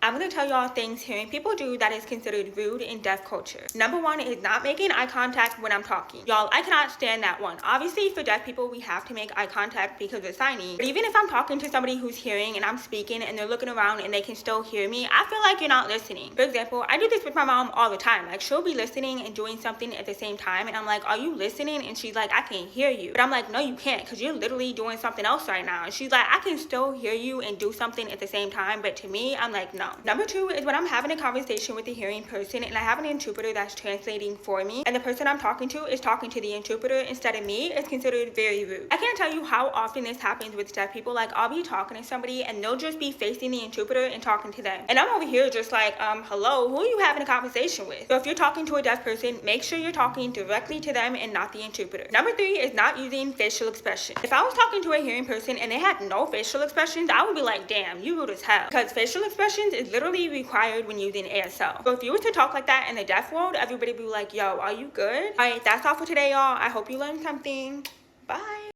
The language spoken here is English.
I'm going to tell y'all things hearing people do that is considered rude in deaf culture. Number one is not making eye contact when I'm talking. Y'all, I cannot stand that one. Obviously, for deaf people, we have to make eye contact because we're signing. But even if I'm talking to somebody who's hearing and I'm speaking and they're looking around and they can still hear me, I feel like you're not listening. For example, I do this with my mom all the time. Like, she'll be listening and doing something at the same time, and I'm like, are you listening? And she's like, I can't hear you. But I'm like, no, you can't, because you're literally doing something else right now. And she's like, I can still hear you and do something at the same time. But to me, I'm like, no. Number two is when I'm having a conversation with a hearing person and I have an interpreter that's translating for me, and the person I'm talking to is talking to the interpreter instead of me, it's considered very rude. I can't tell you how often this happens with deaf people. Like, I'll be talking to somebody and they'll just be facing the interpreter and talking to them. And I'm over here just like, hello, who are you having a conversation with? So if you're talking to a deaf person, make sure you're talking directly to them and not the interpreter. Number three is not using facial expression. If I was talking to a hearing person and they had no facial expressions, I would be like, damn, you rude as hell. Because facial expressions is literally required when using ASL. So if you were to talk like that in the deaf world, everybody would be like, yo, are you good? All right, that's all for today, y'all. I hope you learned something. Bye.